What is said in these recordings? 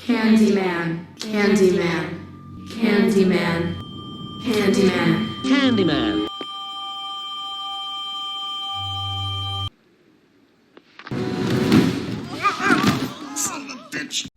Candyman, Candyman, Candyman, Candyman, Candyman. Son of a bitch.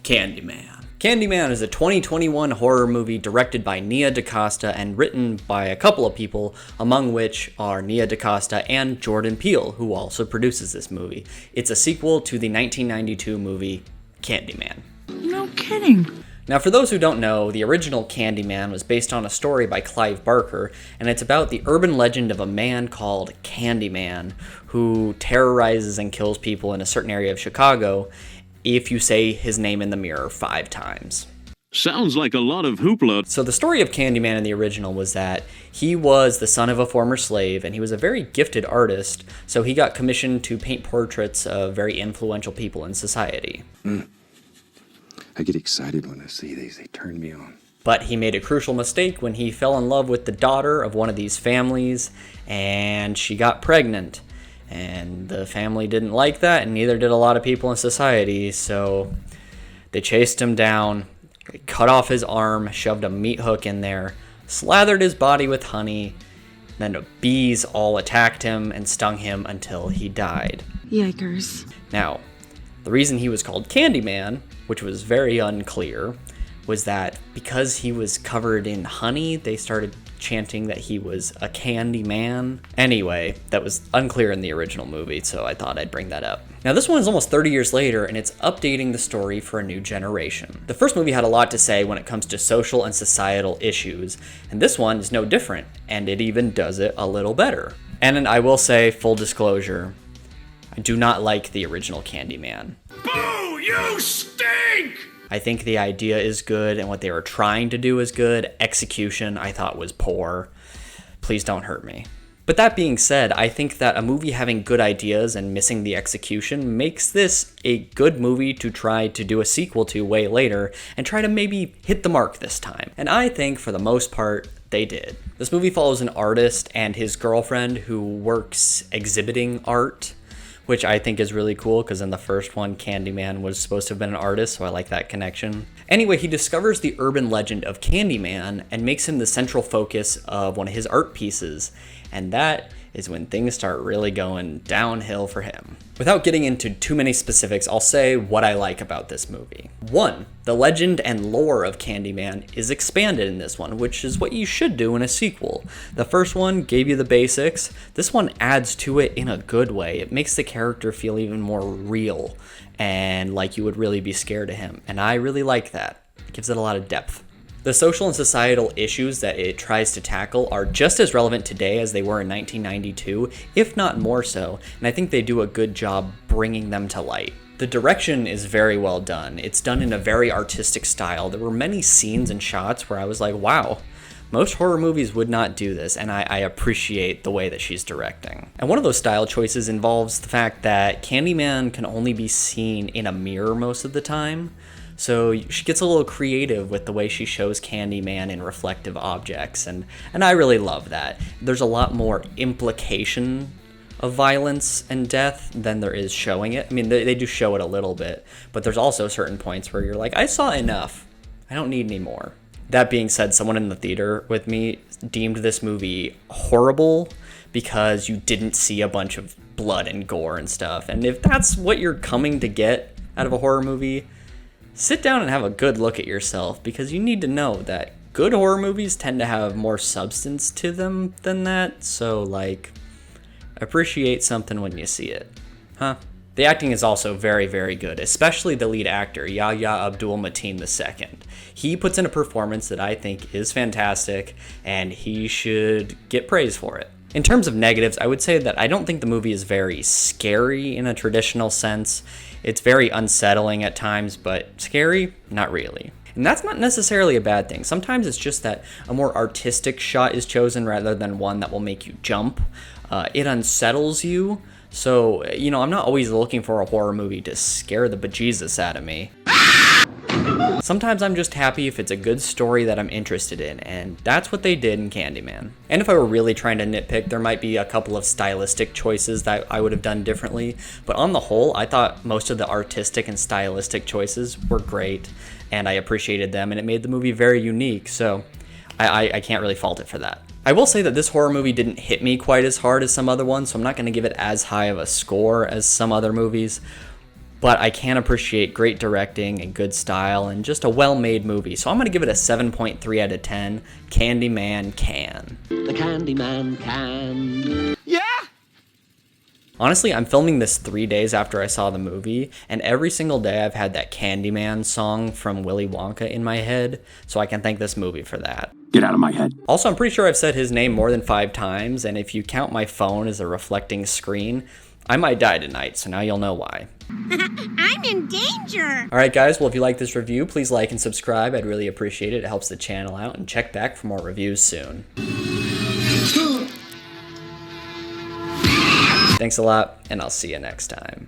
Candyman. Candyman is a 2021 horror movie directed by Nia DaCosta and written by a couple of people, among which are Nia DaCosta and Jordan Peele, who also produces this movie. It's a sequel to the 1992 movie Candyman. No kidding. Now, for those who don't know, the original Candyman was based on a story by Clive Barker, and it's about the urban legend of a man called Candyman, who terrorizes and kills people in a certain area of Chicago if you say his name in the mirror 5 times. Sounds like a lot of hoopla. So the story of Candyman in the original was that he was the son of a former slave, and he was a very gifted artist, so he got commissioned to paint portraits of very influential people in society. I get excited when I see these. They turn me on. But he made a crucial mistake when he fell in love with the daughter of one of these families, and she got pregnant. And the family didn't like that, and neither did a lot of people in society, so they chased him down, cut off his arm, shoved a meat hook in there, slathered his body with honey, then the bees all attacked him and stung him until he died. Yikers. Now, the reason he was called Candyman, which was very unclear, was that because he was covered in honey, they started chanting that he was a candy man. Anyway, that was unclear in the original movie, so I thought I'd bring that up. Now, this one is almost 30 years later, and it's updating the story for a new generation. The first movie had a lot to say when it comes to social and societal issues, and this one is no different, and it even does it a little better. And I will say, full disclosure, I do not like the original Candyman. Boo! You stink! I think the idea is good, and what they were trying to do is good. Execution, I thought, was poor. Please don't hurt me. But that being said, I think that a movie having good ideas and missing the execution makes this a good movie to try to do a sequel to way later and try to maybe hit the mark this time. And I think, for the most part, they did. This movie follows an artist and his girlfriend who works exhibiting art, which I think is really cool, because in the first one, Candyman was supposed to have been an artist, so I like that connection. Anyway, he discovers the urban legend of Candyman and makes him the central focus of one of his art pieces, and that is when things start really going downhill for him. Without getting into too many specifics, I'll say what I like about this movie. 1, the legend and lore of Candyman is expanded in this one, which is what you should do in a sequel. The first one gave you the basics. This one adds to it in a good way. It makes the character feel even more real and like you would really be scared of him, and I really like that. It gives it a lot of depth. The social and societal issues that it tries to tackle are just as relevant today as they were in 1992, if not more so, and I think they do a good job bringing them to light. The direction is very well done. It's done in a very artistic style. There were many scenes and shots where I was like, wow, most horror movies would not do this, and I appreciate the way that she's directing. And one of those style choices involves the fact that Candyman can only be seen in a mirror most of the time. So she gets a little creative with the way she shows Candyman in reflective objects, and I really love that. There's a lot more implication of violence and death than there is showing it. I mean, they do show it a little bit, but there's also certain points where you're like, I saw enough. I don't need any more. That being said, someone in the theater with me deemed this movie horrible because you didn't see a bunch of blood and gore and stuff. And if that's what you're coming to get out of a horror movie, sit down and have a good look at yourself, because you need to know that good horror movies tend to have more substance to them than that. So, like, appreciate something when you see it. Huh? The acting is also very, very good, especially the lead actor, Yahya Abdul-Mateen II. He puts in a performance that I think is fantastic, and he should get praise for it. In terms of negatives, I would say that I don't think the movie is very scary in a traditional sense. It's very unsettling at times, but scary? Not really. And that's not necessarily a bad thing. Sometimes it's just that a more artistic shot is chosen rather than one that will make you jump. It unsettles you. So, I'm not always looking for a horror movie to scare the bejesus out of me. Sometimes I'm just happy if it's a good story that I'm interested in, and that's what they did in Candyman. And if I were really trying to nitpick, there might be a couple of stylistic choices that I would have done differently, but on the whole, I thought most of the artistic and stylistic choices were great, and I appreciated them, and it made the movie very unique, so I can't really fault it for that. I will say that this horror movie didn't hit me quite as hard as some other ones, so I'm not going to give it as high of a score as some other movies, but I can appreciate great directing and good style and just a well-made movie. So I'm going to give it a 7.3 out of 10. Candyman can. The Candyman can. Honestly, I'm filming this 3 days after I saw the movie, and every single day I've had that Candyman song from Willy Wonka in my head, so I can thank this movie for that. Get out of my head. Also, I'm pretty sure I've said his name more than 5 times, and if you count my phone as a reflecting screen, I might die tonight, so now you'll know why. I'm in danger! Alright guys, well if you like this review, please like and subscribe. I'd really appreciate it. It helps the channel out, and check back for more reviews soon. Thanks a lot, and I'll see you next time.